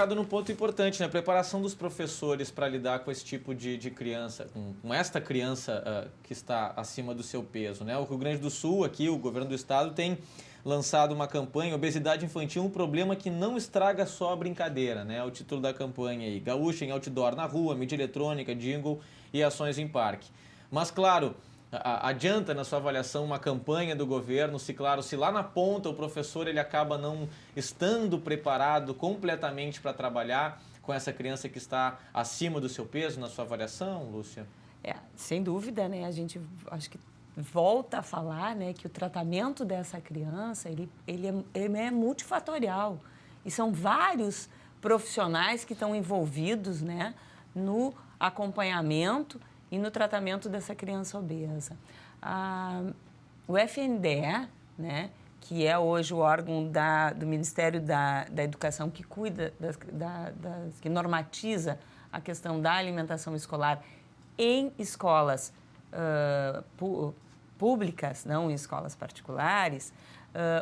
tocado num ponto importante, né? A preparação dos professores para lidar com esse tipo de criança, com esta criança que está acima do seu peso, né? O Rio Grande do Sul, aqui, o governo do estado tem lançado uma campanha, Obesidade Infantil, um problema que não estraga só a brincadeira, né? É o título da campanha aí. Gaúcha em outdoor na rua, mídia eletrônica, jingle e ações em parque. Mas, claro, adianta na sua avaliação uma campanha do governo, se claro, se lá na ponta o professor ele acaba não estando preparado completamente para trabalhar com essa criança que está acima do seu peso, na sua avaliação, Lúcia? Sem dúvida, né? A gente acho que volta a falar, né, que o tratamento dessa criança ele é multifatorial e são vários profissionais que estão envolvidos, né, no acompanhamento e no tratamento dessa criança obesa. O FNDE, né, que é hoje o órgão do Ministério da Educação que cuida, que normatiza a questão da alimentação escolar em escolas públicas, não em escolas particulares,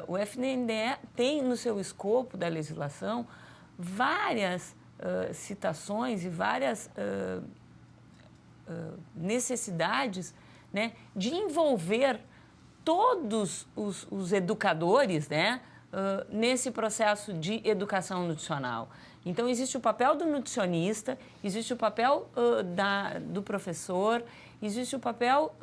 o FNDE tem no seu escopo da legislação várias citações e várias necessidades, né, de envolver todos os educadores, né, nesse processo de educação nutricional. Então, existe o papel do nutricionista, existe o papel do professor, existe o papel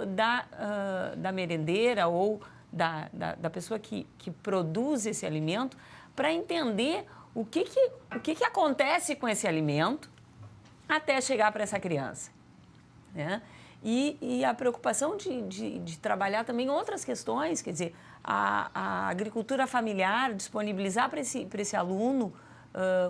da merendeira ou da pessoa que produz esse alimento para entender o que acontece com esse alimento até chegar para essa criança, né? E a preocupação de trabalhar também outras questões, quer dizer, a agricultura familiar, disponibilizar para esse aluno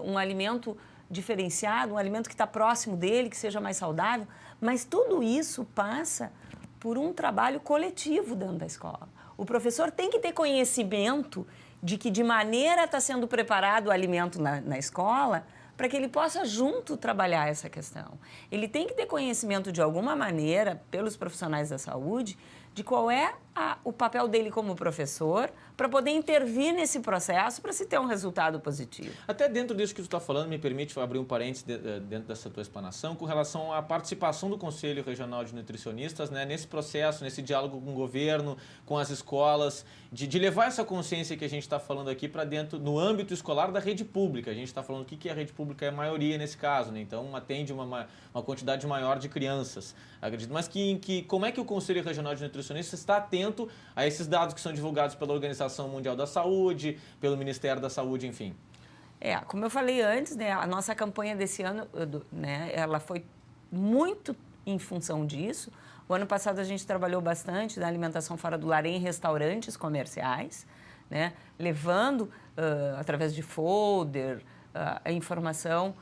um alimento diferenciado, um alimento que está próximo dele, que seja mais saudável, mas tudo isso passa por um trabalho coletivo dentro da escola. O professor tem que ter conhecimento de que de maneira está sendo preparado o alimento na escola para que ele possa junto trabalhar essa questão. Ele tem que ter conhecimento de alguma maneira, pelos profissionais da saúde, de qual é o papel dele como professor para poder intervir nesse processo para se ter um resultado positivo. Até dentro disso que você está falando, me permite abrir um parênteses dentro dessa tua explanação com relação à participação do Conselho Regional de Nutricionistas, né, nesse processo, nesse diálogo com o governo, com as escolas, de levar essa consciência que a gente está falando aqui para dentro, no âmbito escolar da rede pública. A gente está falando que a rede pública é a maioria nesse caso, né, então atende uma quantidade maior de crianças, acredito. Mas como é que o Conselho Regional de Nutricionistas está atento a esses dados que são divulgados pela Organização Mundial da Saúde, pelo Ministério da Saúde, enfim? Como eu falei antes, né, a nossa campanha desse ano, né, ela foi muito em função disso. O ano passado a gente trabalhou bastante na alimentação fora do lar em restaurantes comerciais, né, levando, através de folder, a informação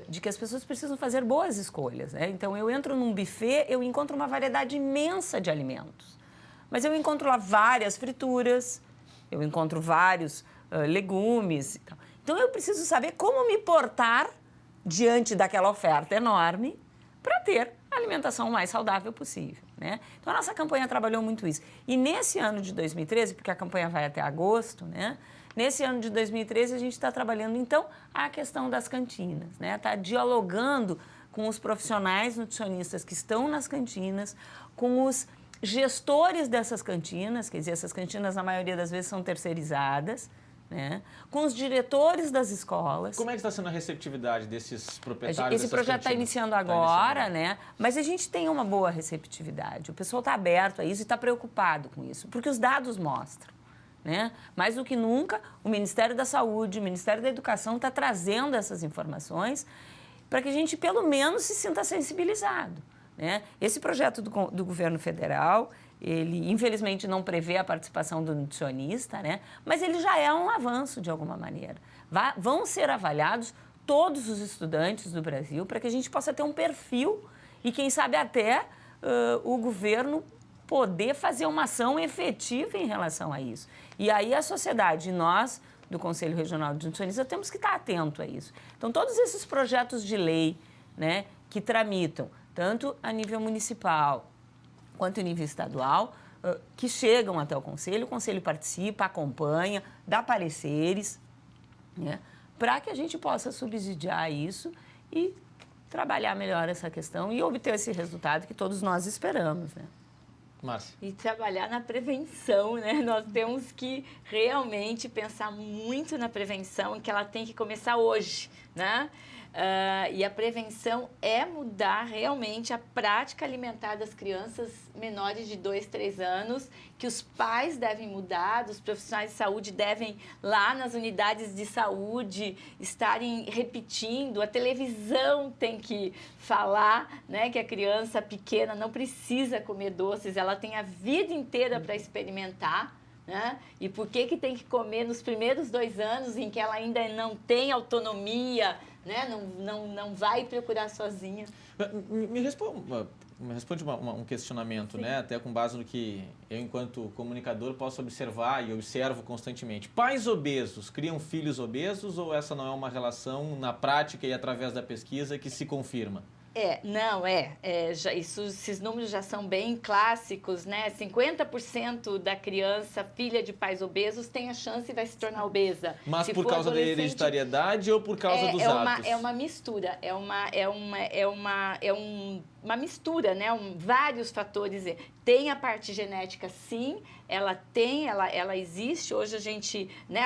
de que as pessoas precisam fazer boas escolhas, né? Então, eu entro num buffet, eu encontro uma variedade imensa de alimentos. Mas eu encontro lá várias frituras, eu encontro vários legumes e tal. Então, eu preciso saber como me portar diante daquela oferta enorme para ter a alimentação mais saudável possível, né? Então, a nossa campanha trabalhou muito isso. E nesse ano de 2013, porque a campanha vai até agosto, né? Nesse ano de 2013, a gente está trabalhando, então, a questão das cantinas, né? Está dialogando com os profissionais nutricionistas que estão nas cantinas, com os gestores dessas cantinas, quer dizer, essas cantinas, na maioria das vezes, são terceirizadas, né? Com os diretores das escolas. Como é que está sendo a receptividade desses proprietários? Esse projeto está iniciando agora, né? Mas a gente tem uma boa receptividade. O pessoal está aberto a isso e está preocupado com isso, porque os dados mostram, né? Mais do que nunca, o Ministério da Saúde, o Ministério da Educação está trazendo essas informações para que a gente, pelo menos, se sinta sensibilizado, né? Esse projeto do governo federal, ele, infelizmente, não prevê a participação do nutricionista, né? Mas ele já é um avanço, de alguma maneira. Vão ser avaliados todos os estudantes do Brasil para que a gente possa ter um perfil e, quem sabe, até o governo poder fazer uma ação efetiva em relação a isso. E aí a sociedade, nós, do Conselho Regional de Nutricionistas, temos que estar atento a isso. Então, todos esses projetos de lei, né, que tramitam, tanto a nível municipal quanto a nível estadual, que chegam até o Conselho participa, acompanha, dá pareceres, né, para que a gente possa subsidiar isso e trabalhar melhor essa questão e obter esse resultado que todos nós esperamos, né? Márcia. E trabalhar na prevenção, né? Nós temos que realmente pensar muito na prevenção, que ela tem que começar hoje, né? E a prevenção é mudar realmente a prática alimentar das crianças menores de 2, 3 anos, que os pais devem mudar, os profissionais de saúde devem, lá nas unidades de saúde, estarem repetindo. A televisão tem que falar, né, que a criança pequena não precisa comer doces, ela tem a vida inteira para experimentar. Né? E por que tem que comer nos primeiros 2 anos em que ela ainda não tem autonomia, né? Não vai procurar sozinha? Me responde um questionamento, né? Até com base no que eu, enquanto comunicador, posso observar e observo constantemente. Pais obesos criam filhos obesos ou essa não é uma relação na prática e através da pesquisa que se confirma? Esses números já são bem clássicos, né? 50% da criança filha de pais obesos tem a chance e vai se tornar obesa. Mas por causa da hereditariedade ou por causa dos hábitos? É uma mistura, uma mistura, né? Vários fatores. Tem a parte genética, sim, ela existe. Hoje a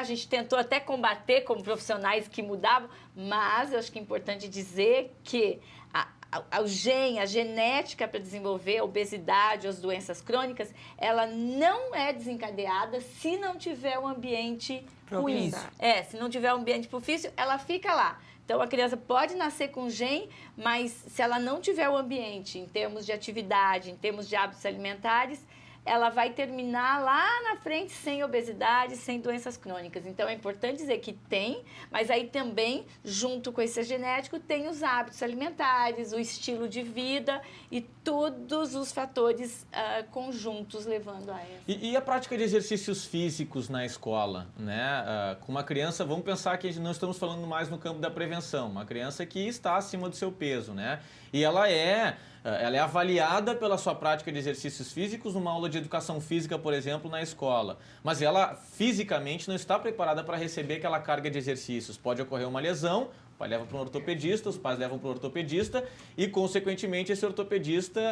gente tentou até combater como profissionais que mudavam, mas eu acho que é importante dizer que a genética para desenvolver a obesidade, as doenças crônicas, ela não é desencadeada se não tiver um ambiente ruim. Se não tiver um ambiente propício, ela fica lá. Então, a criança pode nascer com gene, mas se ela não tiver o ambiente, em termos de atividade, em termos de hábitos alimentares, ela vai terminar lá na frente sem obesidade, sem doenças crônicas. Então, é importante dizer que tem, mas aí também, junto com esse genético, tem os hábitos alimentares, o estilo de vida e todos os fatores conjuntos levando a essa. E a prática de exercícios físicos na escola, né? Com uma criança, vamos pensar que não estamos falando mais no campo da prevenção, uma criança que está acima do seu peso, né? E ela é avaliada pela sua prática de exercícios físicos numa aula de educação física, por exemplo, na escola. Mas ela fisicamente não está preparada para receber aquela carga de exercícios. Pode ocorrer uma lesão, o pai leva para um ortopedista, os pais levam para o ortopedista e, consequentemente, esse ortopedista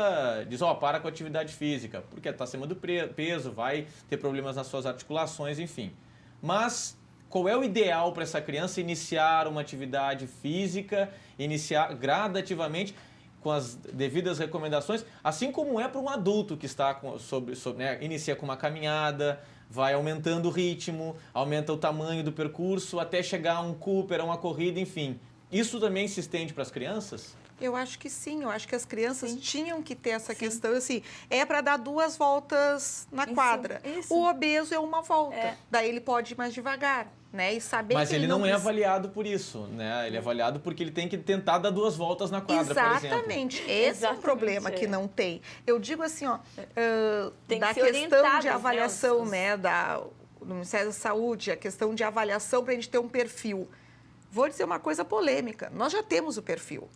diz, para com a atividade física, porque está acima do peso, vai ter problemas nas suas articulações, enfim. Mas qual é o ideal para essa criança iniciar uma atividade física, iniciar gradativamente, com as devidas recomendações, assim como é para um adulto que está inicia com uma caminhada, vai aumentando o ritmo, aumenta o tamanho do percurso, até chegar a um Cooper, a uma corrida, enfim. Isso também se estende para as crianças? Eu acho que sim, eu acho que as crianças tinham que ter essa questão, assim, é para dar 2 voltas na quadra. O obeso é uma volta, daí ele pode ir mais devagar, né, e saber. Mas que ele não é avaliado por isso, né, ele é avaliado porque ele tem que tentar dar 2 voltas na quadra, por exemplo. Exatamente, esse é um problema que não tem. Eu digo assim, da que questão de avaliação, né, do Ministério da Saúde, a questão de avaliação para a gente ter um perfil. Vou dizer uma coisa polêmica. Nós já temos o perfil.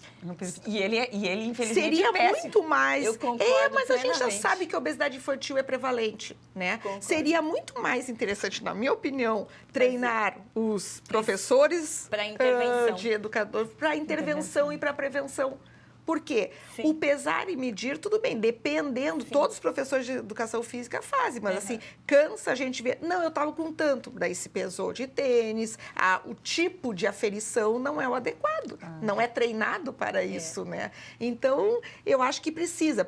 E ele infelizmente, seria muito mais. Eu concordo mas a gente já plenamente. sabe que a obesidade infantil é prevalente, né? Concordo. Seria muito mais interessante, na minha opinião, treinar os professores para intervenção, de educador, para intervenção e para prevenção. Por quê? Sim. O pesar e medir, tudo bem, dependendo, todos os professores de educação física fazem, mas assim, cansa a gente ver, não, eu estava com tanto, daí se pesou de tênis, o tipo de aferição não é o adequado, não é treinado para isso, né? Então, eu acho que precisa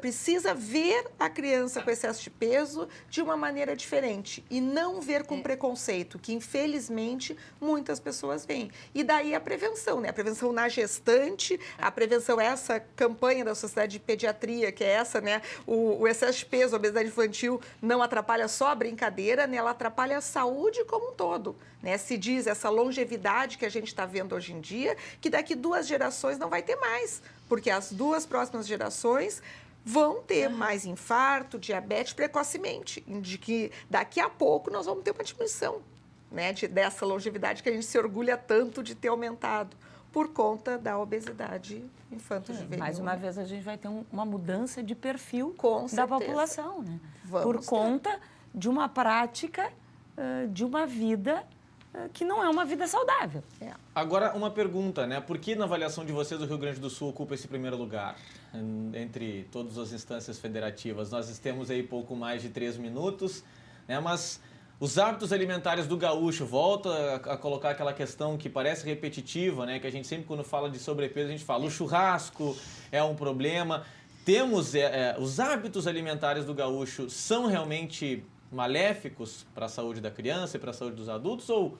ver a criança com excesso de peso de uma maneira diferente e não ver com preconceito, que infelizmente muitas pessoas veem. E daí a prevenção, né? A prevenção na gestante, a prevenção essa campanha da Sociedade de Pediatria, que é essa, né? O excesso de peso, a obesidade infantil não atrapalha só a brincadeira, né? Ela atrapalha a saúde como um todo, né? Se diz essa longevidade que a gente está vendo hoje em dia, que daqui 2 gerações não vai ter mais, porque as 2 próximas gerações vão ter mais infarto, diabetes precocemente, de que daqui a pouco nós vamos ter uma diminuição, né? Dessa longevidade que a gente se orgulha tanto de ter aumentado, por conta da obesidade infanto-juvenil. Mais uma vez, a gente vai ter uma mudança de perfil Com da certeza. população, né? Vamos por ter. conta de uma prática, de uma vida que não é uma vida saudável. Agora, uma pergunta, né? Por que, na avaliação de vocês, o Rio Grande do Sul ocupa esse primeiro lugar entre todas as instâncias federativas? Nós temos aí pouco mais de 3 minutos, né? Mas os hábitos alimentares do gaúcho, volta a colocar aquela questão que parece repetitiva, né? Que a gente sempre, quando fala de sobrepeso, a gente fala o churrasco é um problema. Temos os hábitos alimentares do gaúcho são realmente maléficos para a saúde da criança e para a saúde dos adultos, ou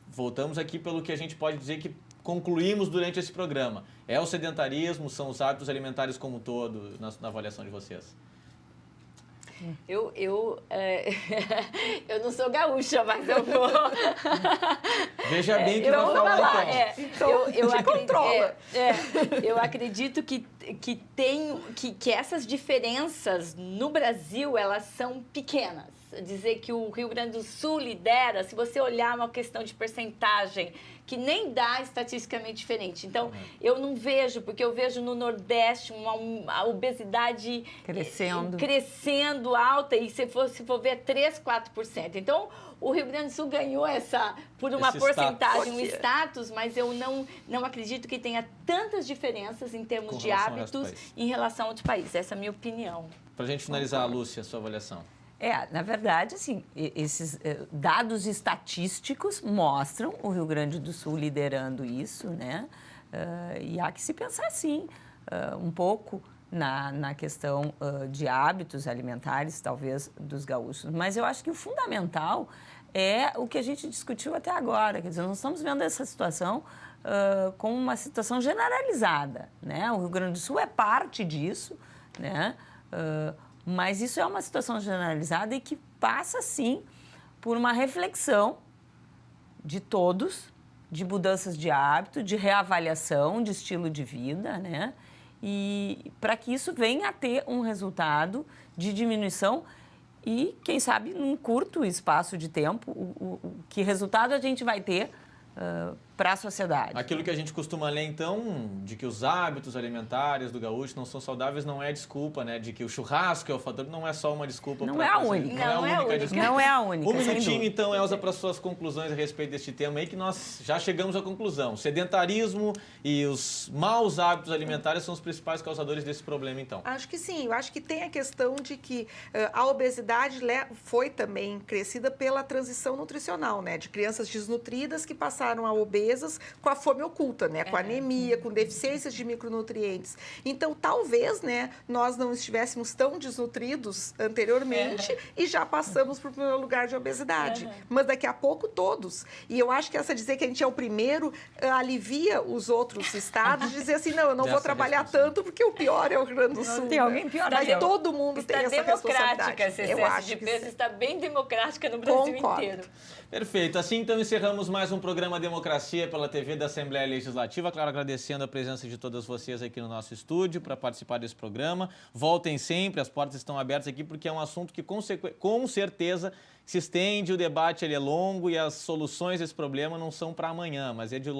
voltamos aqui pelo que a gente pode dizer que concluímos durante esse programa? É o sedentarismo, são os hábitos alimentares como um todo, na avaliação de vocês? Eu não sou gaúcha, mas eu vou... Veja bem que vai falar, então. Eu acredito que essas diferenças no Brasil, elas são pequenas. Dizer que o Rio Grande do Sul lidera, se você olhar uma questão de percentagem, que nem dá estatisticamente diferente. Então, eu não vejo, porque eu vejo no Nordeste uma obesidade crescendo alta, e se for ver 3%, 4%. Então, o Rio Grande do Sul ganhou por uma porcentagem, um status, mas eu não acredito que tenha tantas diferenças em termos de hábitos em relação a outros países. Essa é a minha opinião. Para a gente finalizar, Lúcia, a sua avaliação. Na verdade, assim, esses dados estatísticos mostram o Rio Grande do Sul liderando isso, né? E há que se pensar, sim, um pouco na questão de hábitos alimentares, talvez, dos gaúchos. Mas eu acho que o fundamental é o que a gente discutiu até agora. Quer dizer, nós estamos vendo essa situação como uma situação generalizada, né? O Rio Grande do Sul é parte disso, né? Mas isso é uma situação generalizada e que passa, sim, por uma reflexão de todos, de mudanças de hábito, de reavaliação de estilo de vida, né? E para que isso venha a ter um resultado de diminuição e, quem sabe, num curto espaço de tempo, que resultado a gente vai ter para a sociedade. Aquilo que a gente costuma ler, então, de que os hábitos alimentares do gaúcho não são saudáveis, não é desculpa, né? De que o churrasco é o fator, não é só uma desculpa. Não é a única. Não é a única desculpa. Não é a única. Um minutinho, então, Elza, para suas conclusões a respeito deste tema aí, que nós já chegamos à conclusão. O sedentarismo e os maus hábitos alimentares são os principais causadores desse problema, então. Acho que sim. Eu acho que tem a questão de que a obesidade foi também crescida pela transição nutricional, né? De crianças desnutridas que passaram a obesas com a fome oculta, né? Com anemia, com deficiências de micronutrientes. Então, talvez, né, nós não estivéssemos tão desnutridos anteriormente e já passamos para o primeiro lugar de obesidade. Mas daqui a pouco todos. E eu acho que essa dizer que a gente é o primeiro alivia os outros estados, dizer assim, não, eu não vou trabalhar tanto porque o pior é o Rio Grande do Sul. Tem alguém pior. Mas todo mundo tem essa responsabilidade. Essa excesso de peso está bem democrática no Brasil inteiro. Perfeito. Assim, então, encerramos mais um programa Democracia pela TV da Assembleia Legislativa. Claro, agradecendo a presença de todas vocês aqui no nosso estúdio para participar desse programa. Voltem sempre, as portas estão abertas aqui, porque é um assunto que, com certeza, se estende, o debate ele é longo e as soluções desse problema não são para amanhã, mas é de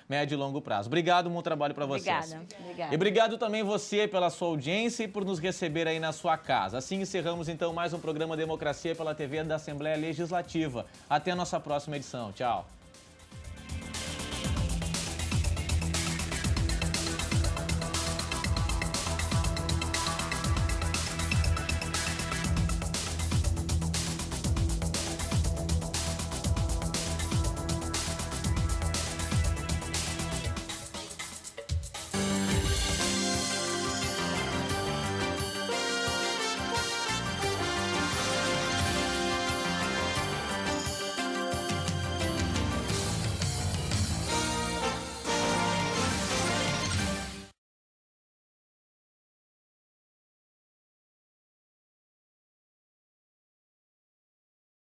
médio e longo prazo. Obrigado, bom trabalho para vocês. Obrigada. E obrigado também você pela sua audiência e por nos receber aí na sua casa. Assim encerramos então mais um programa Democracia pela TV da Assembleia Legislativa. Até a nossa próxima edição. Tchau.